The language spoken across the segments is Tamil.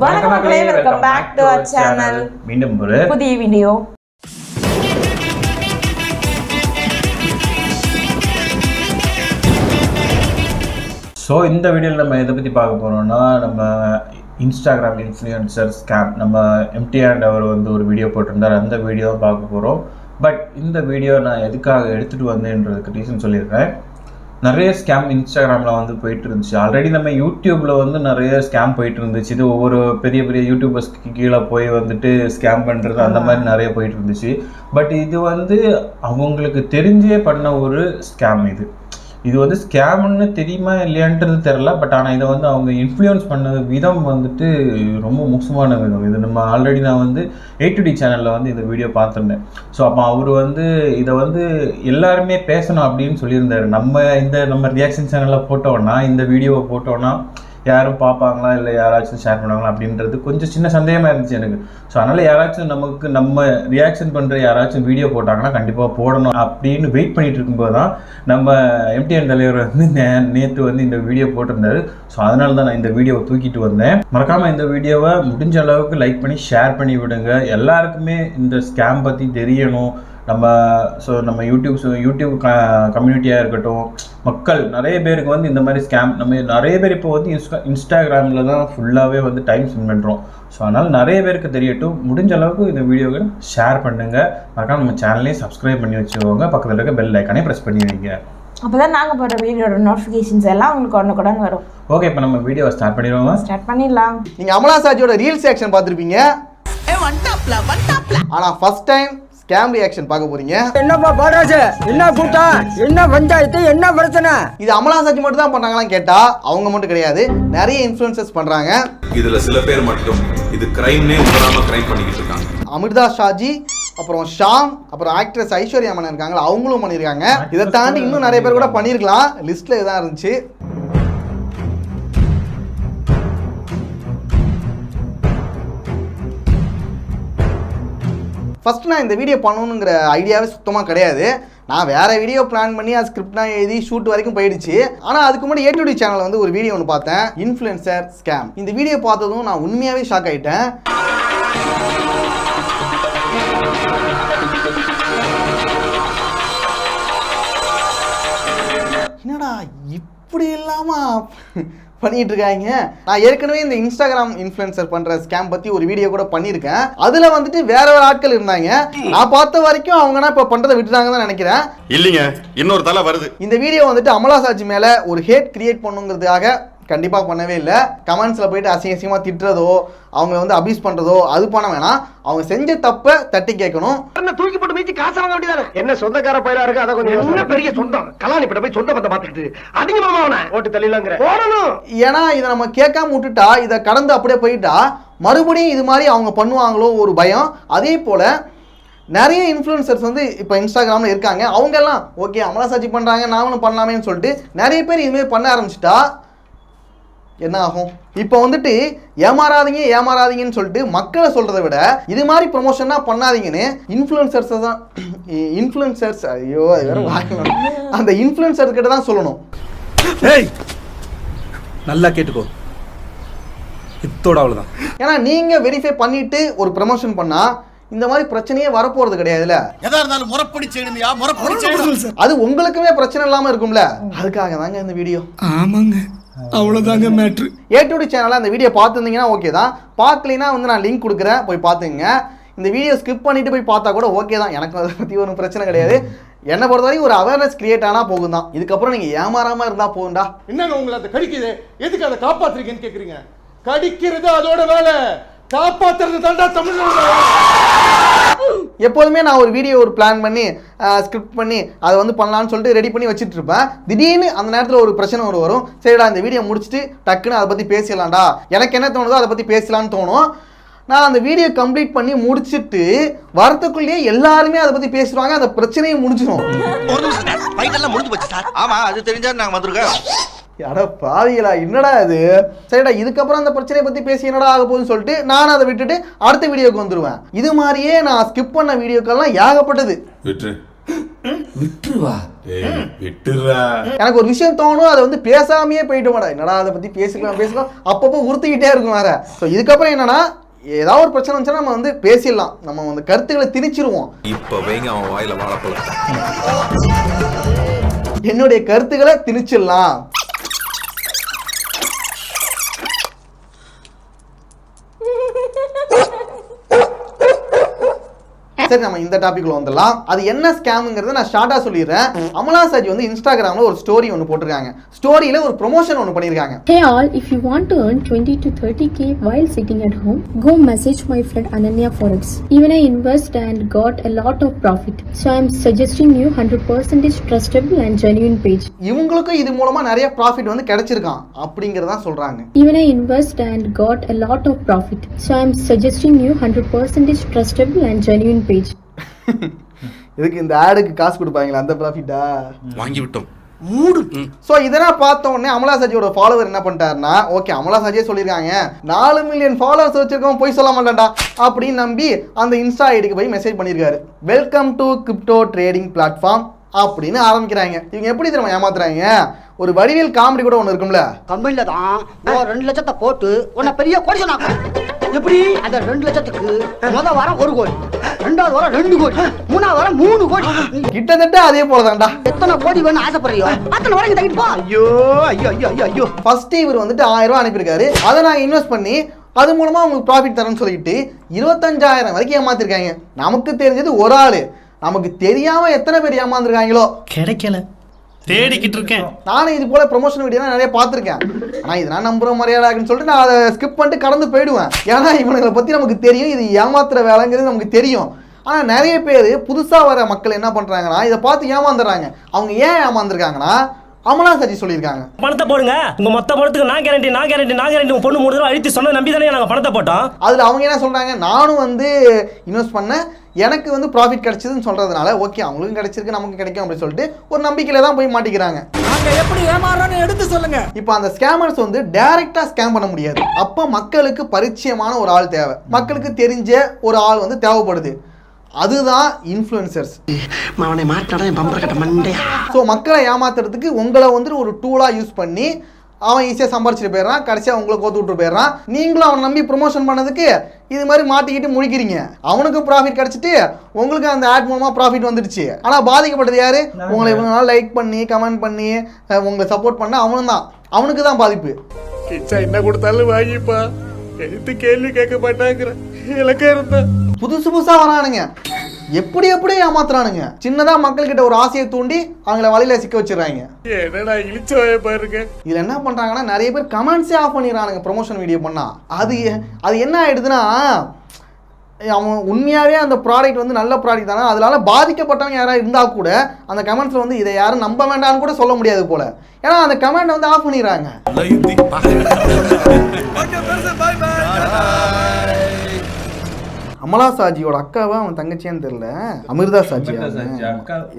வணக்கம் மக்களே, welcome back to our channel. மீண்டும் ஒரு புதிய வீடியோ. ஸோ இந்த வீடியோவில் நம்ம எதை பற்றி பார்க்க போகிறோம்னா, நம்ம இன்ஸ்டாகிராம் இன்ஃப்ளூயன்சர் ஸ்கேம். நம்ம எம்டி அண்ட் அவர் ஒரு வீடியோ போட்டிருந்தார், அந்த வீடியோ பார்க்க போகிறோம். பட் இந்த வீடியோ நான் எதுக்காக எடுத்துகிட்டு வந்தேன்றதுக்கு ரீசன் சொல்லியிருக்கேன். நிறைய ஸ்கேம் இன்ஸ்டாகிராமில் போயிட்டு இருந்துச்சு. ஆல்ரெடி நம்ம யூடியூப்பில் நிறைய ஸ்கேம் போயிட்டு இருந்துச்சு. இது ஒவ்வொரு பெரிய பெரிய யூடியூபர்ஸ்க்கு கீழே போய் ஸ்கேம் பண்ணுறது அந்த மாதிரி நிறைய போயிட்டு இருந்துச்சு. பட் இது அவங்களுக்கு தெரிஞ்சே பண்ண ஒரு ஸ்கேம். இது ஸ்கேம்னு தெரியுமா இல்லையான்றது தெரில. பட் ஆனால் இதை அவங்க இன்ஃப்ளூயன்ஸ் பண்ண விதம் ரொம்ப மோசமான விதம். இது நம்ம ஆல்ரெடி நான் A2D சேனலில் இந்த வீடியோ பார்த்துருந்தேன். ஸோ அப்போ அவர் இதை எல்லாருமே பேசணும் அப்படின்னு சொல்லியிருந்தார். நம்ம ரியாக்ஷன் சேனலில் போட்டோன்னா, இந்த வீடியோவை போட்டோன்னா யாரும் பார்ப்பாங்களா இல்லை யாராச்சும் ஷேர் பண்ணுவாங்களா அப்படின்றது கொஞ்சம் சின்ன சந்தேகமாக இருந்துச்சு எனக்கு. ஸோ அதனால் யாராச்சும் நம்ம ரியாக்ஷன் பண்ணுற யாராச்சும் வீடியோ போட்டாங்கன்னா கண்டிப்பாக போடணும் அப்படின்னு வெயிட் பண்ணிகிட்டு இருக்கும்போது தான் நம்ம MTN தலைவர் நேற்று இந்த வீடியோ போட்டிருந்தாரு. ஸோ அதனால தான் நான் இந்த வீடியோவை தூக்கிட்டு வந்தேன். மறக்காமல் இந்த வீடியோவை முடிஞ்ச அளவுக்கு லைக் பண்ணி ஷேர் பண்ணி விடுங்க. எல்லாருக்குமே இந்த ஸ்கேம் பற்றி தெரியணும். நம்ம யூடியூப் கம்யூனிட்டியாக இருக்கட்டும், மக்கள் நிறைய பேருக்கு இந்த மாதிரி ஸ்கேம், நம்ம நிறைய பேர் இப்போ இன்ஸ்டாகிராமில் தான் ஃபுல்லாகவே டைம் ஸ்பெண்ட் பண்ணுறோம். ஸோ அதனால் நிறைய பேருக்கு தெரியட்டும். முடிஞ்ச அளவுக்கு இந்த வீடியோவை ஷேர் பண்ணுங்கள். மறக்காம நம்ம சேனலையும் சப்ஸ்கிரைப் பண்ணி வச்சுக்கோங்க. பக்கத்தில் இருக்க பெல் ஐக்கானே ப்ரெஸ் பண்ணி வைங்க. அப்போ தான் நாங்கள் போடுற வீடியோட நோட்டிஃபிகேஷன்ஸ் எல்லாம் உங்களுக்கு உடனுக்குடன் வரும். ஓகே, இப்போ நம்ம வீடியோவை ஸ்டார்ட் பண்ணிடுவோம். ஸ்டார்ட் பண்ணிடலாம். நீங்கள் அமலா சாஜியோட ரீல்ஸ் ஆக்ஷன் பார்த்துருப்பீங்க. ஆனால் ஃபர்ஸ்ட் டைம் ஸ்கேம் ரியாக்ஷன் பார்க்க போறீங்க. என்னப்பா பாராஜ, என்ன கூட்டம், என்ன பஞ்சாயத்து, என்ன பிரச்சனை? இது அமலா சாஜி மட்டும் தான் பண்றாங்களான்னு கேட்டா அவங்க மட்டும் கிடையாது, நிறைய இன்ஃப்ளூயன்சர்ஸ் பண்றாங்க. இதுல சில பேர் மட்டும் இது கிரைம்னே உணராம கிரைம் பண்ணிக்கிட்டு இருக்காங்க. அமிர்தா ஷாஜி, அப்புறம் ஷாம், அப்புறம் ஆக்ட்ரஸ் ஐஸ்வர்யா மேனன் இருக்காங்க, அவங்களும் பண்ணியிருக்காங்க. இதை தாண்டி இன்னும் நிறைய பேர் கூட பண்ணியிருக்கலாம். லிஸ்ட்ல இதான் இருந்துச்சு. ஃபஸ்ட்டு நான் இந்த வீடியோ பண்ணணுங்கிற ஐடியாவே சுத்தமாக கிடையாது. நான் வேறு வீடியோ பிளான் பண்ணி அது ஸ்கிரிப்ட்லாம் எழுதி ஷூட் வரைக்கும் போயிடுச்சு. ஆனால் அதுக்கு முன்னாடி A2D சேனலில் ஒரு வீடியோ ஒன்று பார்த்தேன், இன்ஃப்ளூயன்சர் ஸ்கேம். இந்த வீடியோ பார்த்ததும் நான் உண்மையாகவே ஷாக் ஆகிட்டேன். என்னடா இப்படி இல்லாமல் பண்ணிட்டு இருக்காங்க. நான் ஏற்கனவே இந்த இன்ஸ்டாகிராம் இன்ஃப்ளூயன்சர் பண்ற ஸ்கேம் பத்தி ஒரு வீடியோ கூட பண்ணியிருக்கேன். அதுல வேற ஒரு ஆட்கள் இருந்தாங்க. நான் பார்த்த வரைக்கும் அவங்க இப்ப பண்றதை விட்டுட்டாங்கன்னு தான் நினைக்கிறேன். இல்லைங்க, இன்னொரு தலை வருது. இந்த வீடியோ அமலா சாஜி மேல ஒரு ஹேட் கிரியேட் பண்ணுங்கிறதுக்காக கண்டிப்பா பண்ணவே இல்லை. கமெண்ட்ஸ்ல போயிட்டு அசிங்கமா திட்டுறதோ, அவங்க அபியூஸ் பண்றதோ அது பண்ண வேணாம். அவங்க செஞ்ச தப்ப தட்டி கேட்கணும். தூக்கி போட்டு மீச்சு காசு வாங்க வேண்டியதானே. என்ன சொந்தக்கார பயிரா இருக்கு, அத கொஞ்சம் என்ன பெரிய சொந்தம் கலாணி பட்ட போய் சொந்த பத்த பாத்துக்கிட்டு அதிகமா அவனை ஓட்டு தள்ளிலாங்கற போறணும். ஏன்னா இதை நம்ம கேட்காம விட்டுட்டா, இதை கடந்து அப்படியே போயிட்டா மறுபடியும் இது மாதிரி அவங்க பண்ணுவாங்களோ ஒரு பயம். அதே போல நிறைய இன்ஃப்ளூயன்சர்ஸ் இப்போ இன்ஸ்டாகிராமில் இருக்காங்க. அவங்க எல்லாம் ஓகே அமலா சாஜி பண்ணுறாங்க, நாமளும் பண்ணலாமேன்னு சொல்லிட்டு நிறைய பேர் இதுமாரி பண்ண ஆரம்பிச்சிட்டா என்ன ஆகும்? இப்போ ஏமாறாதீங்கன்னு சொல்லிட்டு மக்களை சொல்கிறத விட இது மாதிரி ப்ரொமோஷனாக பண்ணாதீங்கன்னு இன்ஃப்ளூயன்சர்ஸ் ஐயோ அது வேற வாங்கணும், அந்த இன்ஃப்ளூயன்சர்கிட்ட தான் சொல்லணும். நல்லா கேட்டுக்கோ, இத்தோட அவ்வளோதான். ஏன்னா நீங்கள் வெரிஃபை பண்ணிட்டு ஒரு ப்ரமோஷன் பண்ணால் இந்த மாதிரி பிரச்சனையே வரப்போறது கிடையாதுல்ல. எதா இருந்தாலும் முறப்படி செய்யணும்யா, முறப்படி செய்யணும். அது உங்களுக்குமே பிரச்சனை இல்லாம இருக்கும்ல, அதுக்காக தாங்க இந்த வீடியோ. ஆமாங்க, அவ்வளோதாங்க மேட்ரு. A2D சேனலில் அந்த வீடியோ பார்த்துருந்தீங்கன்னா ஓகே தான். பார்க்கலைன்னா நான் லிங்க் கொடுக்குறேன், போய் பார்த்துங்க. இந்த வீடியோ ஸ்கிப் பண்ணிட்டு போய் பார்த்தா கூட ஓகே தான், எனக்கு அதை பற்றி ஒன்றும் பிரச்சனை கிடையாது. என்னை பொறுத்த வரைக்கும் ஒரு அவேர்னஸ் கிரியேட் ஆனால் போகும் தான். இதுக்கப்புறம் நீங்கள் ஏமாறாமல் இருந்தால் போகும்டா. என்னங்க உங்களை அதை கடிக்குது, எதுக்கு அதை காப்பாத்துறீங்கன்னு கேட்குறீங்க? கடிக்கிறது அதோட வேலை, காப்பாத்துறது தாண்டா தமிழ்நாடு. எப்போதுமே நான் ஒரு வீடியோ பிளான் பண்ணி ஸ்கிரிப்ட் பண்ணி அதை பண்ணலான்னு சொல்லிட்டு ரெடி பண்ணி வச்சுட்டு இருப்பேன். திடீர்னு அந்த நேரத்தில் ஒரு பிரச்சனை வரும். சரிடா இந்த வீடியோ முடிச்சுட்டு டக்குன்னு அதை பற்றி பேசலாம்டா, எனக்கு என்ன தோணுதோ அதை பற்றி பேசலான்னு தோணும். நான் அந்த வீடியோ கம்ப்ளீட் பண்ணி முடிச்சுட்டு வரத்துக்குள்ளேயே எல்லாருமே அதை பற்றி பேசுவாங்க, அந்த பிரச்சனையும் முடிஞ்சிடும். அது தெரிஞ்சா நாங்கள் வந்திருக்கோம். அட பாவிகளா, என்னடா இது? சரிடா இதுக்கப்புறம் அந்த பிரச்சனையை பற்றி பேசி என்னடா ஆக போகுதுன்னு சொல்லிட்டு நான் அதை விட்டுட்டு அடுத்த வீடியோக்கு வந்துடுவேன். இது மாதிரியே நான் ஸ்கிப் பண்ண வீடியோக்கெல்லாம் ஏகப்பட்டது. விட்டு விட்டுறா. எனக்கு ஒரு விஷயம் தோணும், அதை வந்து பேசாமையே போயிட்டு மாடா, என்னடா அதை பற்றி பேசிக்கலாம் அப்பப்போ உறுத்திக்கிட்டே இருக்கும் வேற. ஸோ இதுக்கப்புறம் என்னன்னா, ஏதாவது ஒரு பிரச்சனை வந்துச்சுன்னா நம்ம வந்து பேசிடலாம், நம்ம வந்து கருத்துக்களை திணிச்சிருவோம். இப்ப வைங்க அவன் வாயில வாழைப்பழம். என்னுடைய கருத்துக்களை திணிச்சிடலாம். சரி, நம்ம இந்த டாபிக்ல வந்துடலாம். அது என்ன ஸ்கேம்ங்கிறத நான் ஷார்ட்டா சொல்லிடுறேன். அமலா சாஜி வந்து இன்ஸ்டாகிராம்ல ஒரு ஸ்டோரி ஒன்று போட்டிருக்காங்க. ஸ்டோரியில ஒரு ப்ரொமோஷன் ஒன்று பண்ணியிருக்காங்க. Hey all, if you want to earn 20 to 30k while sitting at home, go message my friend Ananya Forex. Even I invest and got a lot of profit. So I am suggesting you 100% trustable and genuine page. இவங்களுக்கு இது மூலமா நிறைய ப்ராஃபிட் வந்து கிடைச்சிருக்கான் அப்படிங்கறத சொல்றாங்க. Even I invest and got a lot of profit. So I am suggesting you 100% trustable and genuine page. இதுக்கு இந்த ஆடுக்கு காசு கொடுப்பாங்களா, அந்த ப்ராஃபிட்டா வாங்கி விட்டோம். ஸோ இதெல்லாம் பார்த்த உடனே அமலா சாஜியோட ஃபாலோவர் என்ன பண்ணிட்டாருன்னா, ஓகே அமலா சாஜியே சொல்லியிருக்காங்க 4 மில்லியன் ஃபாலோவர்ஸ் வச்சிருக்கோம், போய் சொல்ல மாட்டான்டா அப்படின்னு நம்பி அந்த இன்ஸ்டா ஐடிக்கு போய் மெசேஜ் பண்ணியிருக்காரு. Welcome to crypto trading platform அப்படின்னு ஆரம்பிக்கிறாங்க. இவங்க எப்படி தெரியுமா ஏமாத்துறாங்க, ஒரு வடிவேல் காமெடி கூட ஒன்று இருக்கும்ல, கம்பெனில தான் 2 லட்சத்தை போட்டு உன்னை பெரிய கோடிசனாக்க. எப்படி அந்த 2 லட்சத்துக்கு முத வாரம் 1 கோடி, 2வது வாரம் 2 கோடி, 3வது வாரம் 3 கோடி, கிட்டத்தட்ட அதே போலதான்டா. எத்தனை கோடி வேணும் ஆசைப்படுறியோ அத்தனை வரைக்கும் தங்கிட்டு போ. ஐயோ ஐயோ ஐயோ ஐயோ ஐயோ. ஃபர்ஸ்ட் இவர் வந்துட்டு 1000 ரூபாய் அனுப்பியிருக்காரு. அதை நாங்கள் இன்வெஸ்ட் பண்ணி அது மூலமா உங்களுக்கு ப்ராஃபிட் தரேன்னு சொல்லிட்டு 25,000 வரைக்கும் ஏமாத்திருக்காங்க. நமக்கு தெரிஞ்சது ஒரு ஆளு, நமக்கு தெரியாம எத்தனை பேர் ஏமாந்துருக்காங்களோ. கிடைக்கல, தேடிக்கிட்டு இருக்கேன். நானும் இது போல ப்ரொமோஷன் வீடியோலாம் நிறைய பார்த்துருக்கேன். ஆனால் இதெல்லாம் நம்புற மரியாதைன்னு சொல்லிட்டு நான் அதை ஸ்கிப் பண்ணிட்டு கடந்து போயிடுவேன். ஏன்னா இவங்களை பற்றி நமக்கு தெரியும், இது ஏமாத்துற வேலைங்கிறது நமக்கு தெரியும். ஆனால் நிறைய பேர் புதுசாக வர மக்கள் என்ன பண்ணுறாங்கன்னா, இதை பார்த்து ஏமாந்துடுறாங்க. அவங்க ஏன் ஏமாந்துருக்காங்கன்னா, அமலா சாஜி சொல்லியிருக்காங்க, பணத்தை போடுங்க, உங்க மொத்த பணத்துக்கு நான் கேரண்டி உங்க பொண்ணு 3 தடவை அழித்து சொன்ன நம்பி தானே நாங்கள் பணத்தை போட்டோம். அதில் அவங்க என்ன சொல்கிறாங்க, நானும் வந்து இன்வெஸ்ட் பண்ணேன், எனக்கு வந்து ப்ராஃபிட் கிடைச்சதுன்னு சொல்கிறதுனால ஓகே அவங்களுக்கும் கிடைச்சிருக்கு நமக்கு கிடைக்கும் அப்படின்னு சொல்லிட்டு ஒரு நம்பிக்கையில் தான் போய் மாட்டிக்கிறாங்க. எப்படி ஏமாறோன்னு எடுத்து சொல்லுங்க. இப்போ அந்த ஸ்கேமர்ஸ் வந்து டைரக்டா ஸ்கேம் பண்ண முடியாது. அப்போ மக்களுக்கு பரிச்சயமான ஒரு ஆள் தேவை, மக்களுக்கு தெரிஞ்ச ஒரு ஆள் வந்து தேவைப்படுது. அதுதான் இன்ஃப்ளூயன்சர்ஸ். அவனை மாட்டாடா என் பம்பர கட்ட மண்டையா. ஸோ மக்களை ஏமாத்துறதுக்கு உங்களை வந்துட்டு ஒரு டூலாக யூஸ் பண்ணி அவன் ஈஸியாக சம்பாரிச்சுட்டு போயிடுறான், கடைசியாக உங்களை கோத்து விட்டு போயிடுறான். நீங்களும் அவனை நம்பி ப்ரொமோஷன் பண்ணதுக்கு இது மாதிரி மாட்டிக்கிட்டு முழிக்கிறீங்க. அவனுக்கும் ப்ராஃபிட் கிடச்சிட்டு உங்களுக்கு அந்த ஆட் மூலமாக ப்ராஃபிட் வந்துடுச்சு. ஆனால் பாதிக்கப்பட்டது யாரு? உங்களை இவ்வளோ நாள் லைக் பண்ணி கமெண்ட் பண்ணி உங்களை சப்போர்ட் பண்ண அவனும் தான், அவனுக்கு தான் பாதிப்பு. என்ன கொடுத்தாலும் வாங்கிப்பா, எடுத்து கேள்வி கேட்க மாட்டாங்கிற இலக்கா இருந்தா. புதுசு புதுசாக வரானுங்க, எப்படி ஏமாத்துறானுங்க. சின்னதா மக்கள்கிட்ட ஒரு ஆசையை தூண்டி அவங்கள வலையில சிக்க வச்சிடறாங்க. என்னடா இழிச்சவாய பாருங்க. இதுல என்ன பண்றாங்கன்னா, நிறைய பேர் கமெண்ட்ஸே ஆஃப் பண்ணிடுறானுங்க ப்ரொமோஷன் வீடியோ பண்ணா. அது என்ன ஆயிடுதுன்னா, அவன் உண்மையாவே அந்த ப்ராடக்ட் வந்து நல்ல ப்ராடக்ட் தானே, அதனால பாதிக்கப்பட்டவங்க யாராவது இருந்தா கூட அந்த கமெண்ட்ஸ்ல வந்து இதை யாரும் நம்ப வேண்டாம்னு கூட சொல்ல முடியாது போல. ஏன்னா அந்த கமெண்ட் வந்து ஆஃப் பண்ணிடுறாங்க. அமலா சாஜியோட அக்காவா அவன் தங்கச்சியான்னு தெரியல, அமிர்தா சாஜி.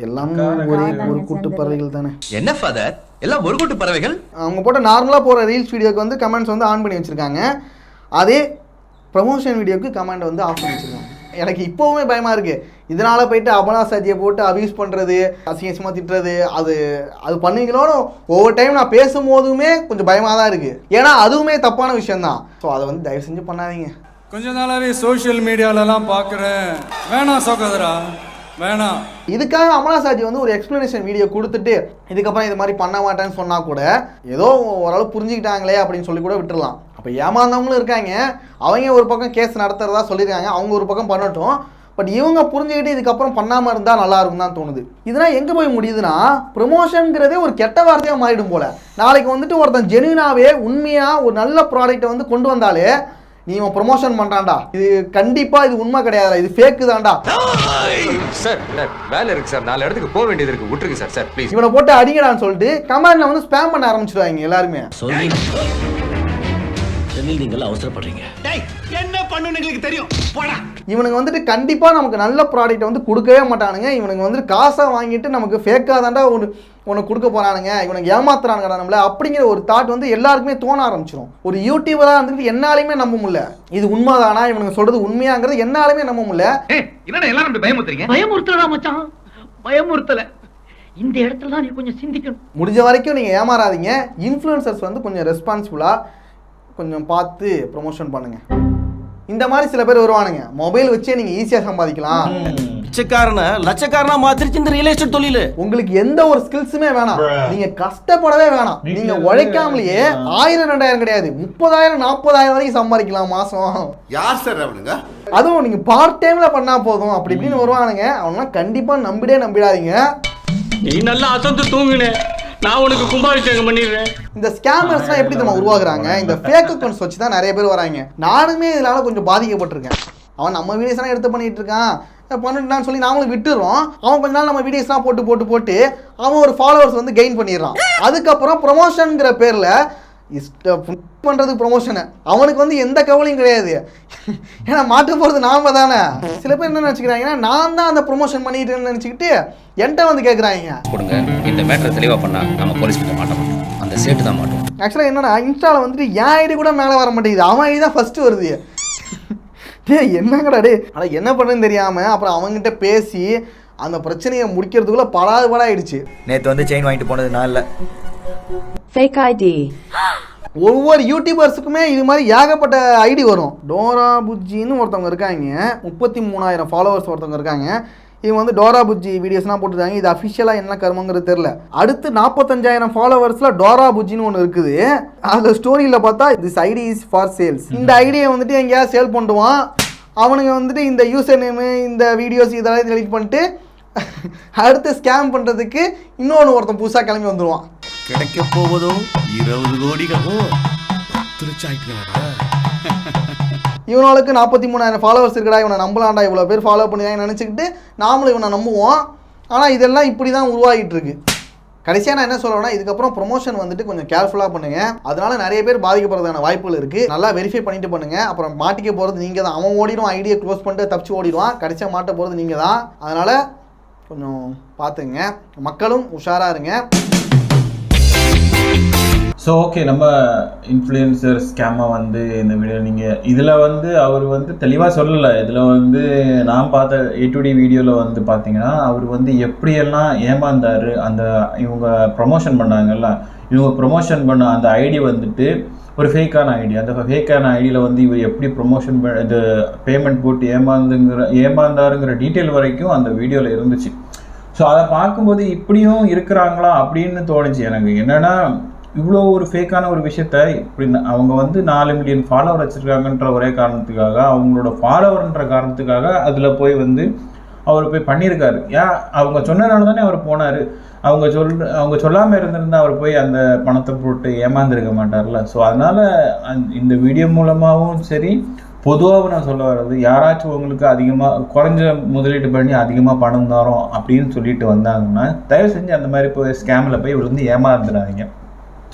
எல்லாமே ஒரே ஒரு கூட்டு பறவைகள் தானே. என்ன ஃபாதர், எல்லாம் ஒரு கூட்டு பறவைகள். அவங்க போட்ட நார்மலா போற ரீல்ஸ் வீடியோக்கு வந்து கமெண்ட்ஸ் வந்து ஆன் பண்ணி வச்சிருக்காங்க. அதே ப்ரமோஷன் வீடியோக்கு கமெண்ட் வந்து ஆஃப் பண்ணி வச்சிருக்காங்க. எனக்கு இப்போவுமே பயமா இருக்கு. இதனால போயிட்டு அமலா சாஜியை போட்டு அபியூஸ் பண்றது, அசிங்கமா திட்டுறது, அது பண்ணுவீங்களோன்னு ஒவ்வொரு டைம் நான் பேசும்போதுமே கொஞ்சம் பயமா தான் இருக்கு. ஏன்னா அதுவுமே தப்பான விஷயம் தான். ஸோ அதை வந்து தயவு செஞ்சு பண்ணாதீங்க. கொஞ்ச நாளாவே சோஷியல் மீடியாலலாம் பார்க்குறேன், வேணாம் சகோதரா வேணாம். இதுக்காக அமலா சாஜி வந்து ஒரு எக்ஸ்பிளனேஷன் வீடியோ கொடுத்துட்டு இதுக்கப்புறம் இது மாதிரி பண்ண மாட்டேன்னு சொன்னா கூட ஏதோ ஓரளவு புரிஞ்சுக்கிட்டாங்களே அப்படின்னு சொல்லி கூட விட்டுடலாம். அப்போ ஏமாந்தவங்களும் இருக்காங்க, அவங்க ஒரு பக்கம் கேஸ் நடத்துறதா சொல்லியிருக்காங்க, அவங்க ஒரு பக்கம் பண்ணட்டும். பட் இவங்க புரிஞ்சுக்கிட்டு இதுக்கப்புறம் பண்ணாமல் இருந்தால் நல்லா இருக்கும் தான் தோணுது. இதெல்லாம் எங்கே போய் முடியுதுன்னா, ப்ரொமோஷனுங்கிறதே ஒரு கெட்ட வார்த்தையாக மாறிடும் போல. நாளைக்கு வந்துட்டு ஒருத்தன் ஜெனுவினாவே உண்மையாக ஒரு நல்ல ப்ராடக்டை வந்து கொண்டு வந்தாலே நீ இவன் ப்ரொமோஷன் பண்ணுறான்டா, இது கண்டிப்பாக இது உண்மை கிடையாதுடா, இது ஃபேக்கு தான்டா. சார் வேலை இருக்கு சார், 4 இடத்துக்கு போக வேண்டியது இருக்கு, விட்டுருங்க சார். சார் ப்ளீஸ் இவனை போட்டு அடிங்கடான்னு சொல்லிட்டு கமெண்ட்ல வந்து ஸ்பேம் பண்ண ஆரம்பிச்சிடுவாங்க எல்லாருமே. நீங்கள் அவசரப்படுறீங்க, என்ன பண்ணுன்னு எங்களுக்கு தெரியும். இவனுங்க வந்துட்டு கண்டிப்பாக நமக்கு நல்ல ப்ராடக்ட்டை வந்து கொடுக்கவே மாட்டானுங்க. இவனுங்க வந்துட்டு காசை வாங்கிட்டு நமக்கு ஃபேக்காக தாண்டா ஒன்று கொடுக்க போகிறானுங்க, இவனுக்கு ஏமாத்துறானுங்கடா நம்மள அப்படிங்கிற ஒரு தாட் வந்து எல்லாருக்குமே தோண ஆரம்பிச்சிடும். ஒரு யூடியூபராக இருந்துட்டு என்னாலுமே நம்ப முடியல, இது உண்மைதானா இவனுங்க சொல்கிறது உண்மையாங்கிறது என்னாலுமே நம்ப முடியல. என்னடா எல்லாரும் பயமுறுத்துறீங்க? பயமுறுத்துறா மச்சான், பயமுறுத்தல. இந்த இடத்துல தான் நீ கொஞ்சம் சிந்திக்கணும். முடிஞ்ச வரைக்கும் நீங்கள் ஏமாறாதீங்க. இன்ஃப்ளூயன்சர்ஸ் வந்து கொஞ்சம் ரெஸ்பான்சிபிளாக கொஞ்சம் பார்த்து ப்ரொமோஷன் பண்ணுங்கள். இந்த மாதிரி சில பேர் வருவானுங்க, மொபைல் வச்சே நீங்கள் ஈஸியாக சம்பாதிக்கலாம், பிச்சைக்காரன லட்சக்காரனா மாத்திருச்சு இந்த ரியல் எஸ்டேட் தொழில். உங்களுக்கு எந்த ஒரு ஸ்கில்ஸுமே வேணாம், நீங்கள் கஷ்டப்படவே வேணாம், நீங்கள் உழைக்காமலேயே 1000-2000 கிடையாது 30,000-40,000 வரைக்கும் சம்பாதிக்கலாம் மாதம். யார் சார் அவனுங்க? அதுவும் நீங்கள் பார்ட் டைமில் பண்ணால் போதும் அப்படி இப்படின்னு வருவானுங்க. அவனா கண்டிப்பாக நம்பிடாதீங்க. நீ நல்லா அசந்து தூங்குனே, நான் உனக்கு கும்பாபிஷேகம் பண்ணிடுறேன். இந்த ஸ்கேமர்ஸ்லாம் எப்படி நம்ம உருவாக்குறாங்க? இந்த ஃபேக் அக்கௌண்ட்ஸ் வச்சு தான் நிறைய பேர் வராங்க. நானுமே இதனால கொஞ்சம் பாதிக்கப்பட்டிருக்கேன். அவன் நம்ம வீடியோஸ்லாம் எடுத்து பண்ணிட்டு இருக்கான், பண்ணிட்டான்னு சொல்லி நாமளும் விட்டுறோம். அவன் கொஞ்ச நாள் நம்ம வீடியோஸ்லாம் போட்டு அவன் ஒரு ஃபாலோவர்ஸ் வந்து கெயின் பண்ணிடுறான். அதுக்கப்புறம் ப்ரொமோஷனுங்கிற பேரில் பண்ணுறதுக்கு ப்ரொமோஷனு அவனுக்கு வந்து எந்த கவலையும் கிடையாது. ஏன்னா மாற்ற போகிறது நாம தானே. சில பேர் என்ன நினச்சிக்கிறாங்கன்னா நான் தான் அந்த ப்ரொமோஷன் பண்ணிட்டேன்னு நினச்சிக்கிட்டு என்கிட்ட வந்து கேட்குறாங்க, கொடுங்க இந்த மேட்டரை தெளிவாக பண்ணால் நம்ம போலீஸ் கிட்ட மாட்டோம், அந்த சேட்டு தான் மாட்டோம். ஆக்சுவலாக என்னன்னா இன்ஸ்டாவில் வந்துட்டு என் ஐடி கூட மேலே வர மாட்டேங்குது, அவன் ஐடி தான் ஃபஸ்ட்டு வருது. என்னங்கடா டே. ஆனால் என்ன பண்ணுன்னு தெரியாமல் அப்புறம் அவங்ககிட்ட பேசி அந்த பிரச்சனையை முடிக்கிறதுக்குள்ள படாயிடுச்சு. நேற்று வந்து செயின் வாங்கிட்டு போனது நான் இல்லை, ஃபேக் ஐடி. ஒவ்வொரு யூடியூபர்ஸுக்குமே இது மாதிரி ஏகப்பட்ட ஐடி வரும். டோரா புஜ்ஜின்னு ஒருத்தவங்க இருக்காங்க, 33,000 ஃபாலோவர்ஸ் ஒருத்தவங்க இருக்காங்க. இவங்க வந்து டோரா புஜ்ஜி வீடியோஸ்லாம் போட்டுருக்காங்க. இது அஃபிஷியலாக என்ன கர்மங்கிறது தெரில. அடுத்து 45,000 ஃபாலோவர்ஸில் டோரா புஜ்ஜின்னு ஒன்று இருக்குது. அதில் ஸ்டோரியில் பார்த்தா this ID is for sales. இந்த ஐடியை வந்துட்டு எங்கேயாவது சேல் பண்ணுவான். அவனுங்க வந்துட்டு இந்த யூசர் நேமு இந்த வீடியோஸ் இதெல்லாம் டெலிட் பண்ணிட்டு அடுத்து ஸ்கேம் பண்ணுறதுக்கு இன்னொன்று ஒருத்தன் புதுசாக கிளம்பி வந்துடுவான். கிடைக்க போவதும் 20 கோடிகளும் திருச்சாயிட்டு. இவனுக்கு 43,000 ஃபாலோவர்ஸ் இருக்கடா, இவனை நம்பலாண்டா, இவ்வளோ பேர் ஃபாலோ பண்ணிதாங்க நினச்சிக்கிட்டு நாமளும் இவனை நம்புவோம். ஆனால் இதெல்லாம் இப்படி தான் உருவாகிட்டு இருக்கு. கடைசியாக நான் என்ன சொல்லுவேன்னா, இதுக்கப்புறம் ப்ரொமோஷன் வந்துட்டு கொஞ்சம் கேர்ஃபுல்லாக பண்ணுங்க. அதனால நிறைய பேர் பாதிக்கப்படுறதுக்கான வாய்ப்புகள் இருக்குது. நல்லா வெரிஃபை பண்ணிட்டு பண்ணுங்க. அப்புறம் மாட்டிக்க போகிறது நீங்கள் தான். அவன் ஓடிடும், ஐடியை க்ளோஸ் பண்ணிட்டு தப்பிச்சு ஓடிடுவான். கடைசியாக மாட்ட போகிறது நீங்கள் தான். அதனால் கொஞ்சம் பார்த்துங்க, மக்களும் உஷாராக இருங்க. ஸோ ஓகே, நம்ம இன்ஃப்ளூயன்சர் ஸ்கேமாக வந்து இந்த வீடியோ நீங்கள் இதில் வந்து அவர் வந்து தெளிவாக சொல்லலை. இதில் வந்து நான் பார்த்த A2D வீடியோவில் வந்து பார்த்தீங்கன்னா அவர் வந்து எப்படியெல்லாம் ஏமாந்தார். அந்த இவங்க ப்ரொமோஷன் பண்ணாங்கல்ல, இவங்க ப்ரொமோஷன் பண்ண அந்த ஐடி வந்துட்டு ஒரு ஃபேக்கான ஐடி. அந்த ஃபேக்கான ஐடியில் வந்து இவர் எப்படி ப்ரொமோஷன் இது பேமெண்ட் போட்டு ஏமாந்தாருங்கிற டீட்டெயில் வரைக்கும் அந்த வீடியோவில் இருந்துச்சு. ஸோ அதை பார்க்கும்போது இப்படியும் இருக்கிறாங்களா அப்படின்னு தோணுச்சு எனக்கு. என்னென்னா இவ்வளோ ஒரு ஃபேக்கான ஒரு விஷயத்த இப்படி அவங்க வந்து 4 மில்லியன் ஃபாலோவர் வச்சுருக்காங்கன்ற ஒரே காரணத்துக்காக, அவங்களோட ஃபாலோவர்ன்ற காரணத்துக்காக அதில் போய் வந்து அவர் போய் பண்ணியிருக்காரு. ஏன் அவங்க சொன்னதுனால தானே அவர் போனார். அவங்க சொல்லாமல் இருந்திருந்தால் அவர் போய் அந்த பணத்தை போட்டு ஏமாந்துருக்க மாட்டார்ல. ஸோ அதனால் இந்த வீடியோ மூலமாகவும் சரி, பொதுவாக நான் சொல்ல வர்றது, யாராச்சும் உங்களுக்கு அதிகமாக குறைஞ்ச முதலீட்டு பண்ணி அதிகமாக பணம் தரோம் அப்படின்னு சொல்லிட்டு வந்தாங்கன்னா தயவு செஞ்சு அந்த மாதிரி போய் ஸ்கேமில் போய் இவர் வந்து ஏமாந்துடாதீங்க.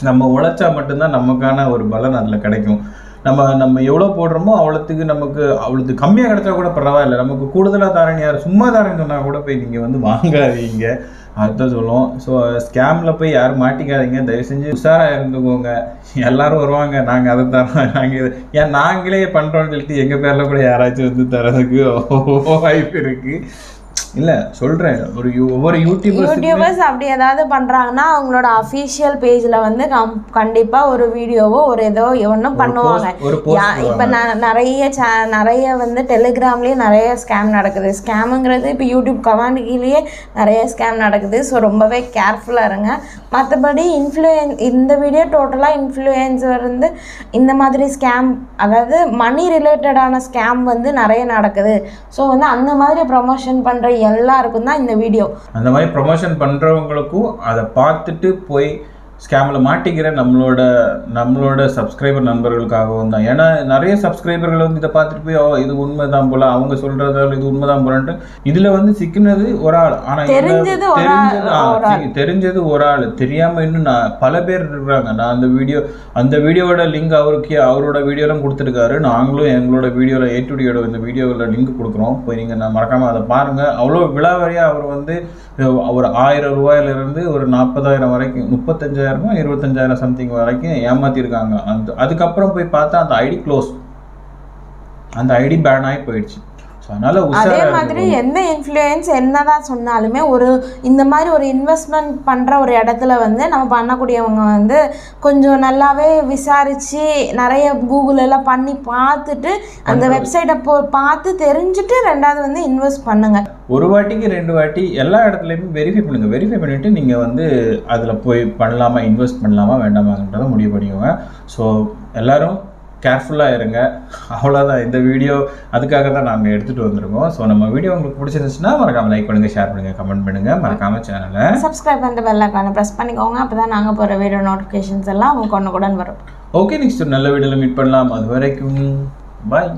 நம்ம உழைச்சா மட்டும்தான் நமக்கான ஒரு பலன் அதில் கிடைக்கும். நம்ம எவ்வளோ போடுறோமோ அவ்வளோத்துக்கு கம்மியாக கிடைச்சா கூட பரவாயில்ல, நமக்கு கூடுதலாக தரேன் யார் சும்மா தரேன்னு சொன்னால் கூட போய் நீங்கள் வந்து வாங்காதீங்க, அதுதான் சொல்லுவோம். ஸோ ஸ்கேமில் போய் யாரும் மாட்டிக்காதீங்க, தயவு செஞ்சு உஷாராக இருந்துக்கோங்க. எல்லாரும் வருவாங்க, நாங்கள் அதை தரோம், நாங்கள் நாங்களே பண்ணுறோன்னு சொல்லிட்டு எங்கள் பேரில் கூட யாராச்சும் வந்து தரதுக்கு வாய்ப்பு இருக்குது. இல்லை சொல்கிறேன், ஒவ்வொரு யூடியூபர்ஸ் அப்படி ஏதாவது பண்ணுறாங்கன்னா அவங்களோட அஃபிஷியல் பேஜில் வந்து கண்டிப்பாக ஒரு வீடியோவோ ஒரு ஏதோ ஒன்றும் பண்ணுவாங்க. இப்போ நிறைய வந்து டெலிகிராம்லேயே நிறைய ஸ்கேம் நடக்குது. ஸ்கேமுங்கிறது இப்போ யூடியூப் கமெண்ட்லேயே நிறைய ஸ்கேம் நடக்குது. ஸோ ரொம்பவே கேர்ஃபுல்லாக இருங்க. மற்றபடி இந்த வீடியோ டோட்டலாக இன்ஃப்ளூயன்சர் வந்து இந்த மாதிரி ஸ்கேம், அதாவது மணி ரிலேட்டடான ஸ்கேம் வந்து நிறைய நடக்குது. ஸோ வந்து அந்த மாதிரி ப்ரொமோஷன் பண்ணுற எல்லாருக்கும் தான் இந்த வீடியோ. அந்த மாதிரி ப்ரொமோஷன் பண்ணுறவங்களுக்கும் அதை பார்த்துட்டு போய் ஸ்கேமில் மாட்டிக்கிற நம்மளோட சப்ஸ்கிரைபர் நண்பர்களுக்காகவும் தான். ஏன்னா நிறைய சப்ஸ்கிரைபர்கள் வந்து இதை பார்த்துட்டு போய் இது உண்மைதான் போல, அவங்க சொல்கிறதால இது உண்மைதான் போலன்ட்டு இதில் வந்து சிக்கினது ஒரு ஆள். ஆனால் தெரிஞ்சது ஒரு ஆள், தெரியாமல் இன்னும் பல பேர் இருக்கிறாங்க. நான் அந்த வீடியோவோட லிங்க் அவரோட வீடியோலாம் கொடுத்துருக்காரு. நாங்களும் எங்களோட வீடியோவில் A2Dயோட இந்த வீடியோவில் லிங்க் கொடுக்குறோம், போய் நீங்கள் மறக்காமல் அதை பாருங்கள். அவ்வளோ விலாவரியாக அவர் வந்து ஒரு 1000 ரூபாயிலிருந்து ஒரு 40,000 வரைக்கும், 35,000 25,000 சம்திங் வரைக்கும் ஏமாத்திருக்காங்க. அதுக்கப்புறம் போய் பார்த்தா அந்த ஐடி க்ளோஸ், அந்த ஐடி பேன் ஆகி போயிடுச்சு. ஸோ அதனால் அதே மாதிரி எந்த இன்ஃப்ளூயன்ஸ் என்னதான் சொன்னாலுமே இந்த மாதிரி ஒரு இன்வெஸ்ட்மெண்ட் பண்ணுற ஒரு இடத்துல வந்து நம்ம பண்ணக்கூடியவங்க வந்து கொஞ்சம் நல்லாவே விசாரித்து நிறைய கூகுள் எல்லாம் பண்ணி பார்த்துட்டு அந்த வெப்சைட்டை பார்த்து தெரிஞ்சுட்டு ரெண்டாவது வந்து இன்வெஸ்ட் பண்ணுங்க. ஒரு வாட்டிக்கு 2 வாட்டி எல்லா இடத்துலையுமே வெரிஃபை பண்ணுங்கள். வெரிஃபை பண்ணிவிட்டு நீங்கள் வந்து அதில் போய் பண்ணலாமா, இன்வெஸ்ட் பண்ணலாமா வேண்டாமான்றதை முடிவு பண்ணிக்கோங்க. ஸோ எல்லோரும் கேர்ஃபுல்லாக இருங்க. அவ்வளோதான் இந்த வீடியோ, அதுக்காக தான் நாங்கள் எடுத்துகிட்டு வந்திருக்கோம். ஸோ நம்ம வீடியோ உங்களுக்கு பிடிச்சிருந்துச்சுன்னா மறக்காமல் லைக் பண்ணுங்கள், ஷேர் பண்ணுங்கள், கமெண்ட் பண்ணுங்கள், மறக்காமல் சேனலை சப்ஸ்கிரைப் பண்ணிட்டு பெல் ஐகானை ப்ரெஸ் பண்ணிக்கோங்க. அப்போ தான் நாங்கள் போகிற வீடியோ நோட்டிஃபிகேஷன்ஸ் எல்லாம் உங்களுக்கு ஒன்றுக்குடன் வரும். ஓகே, நெக்ஸ்ட் நல்ல வீடியோவில் மீட் பண்ணலாம். அது வரைக்கும் பாய்.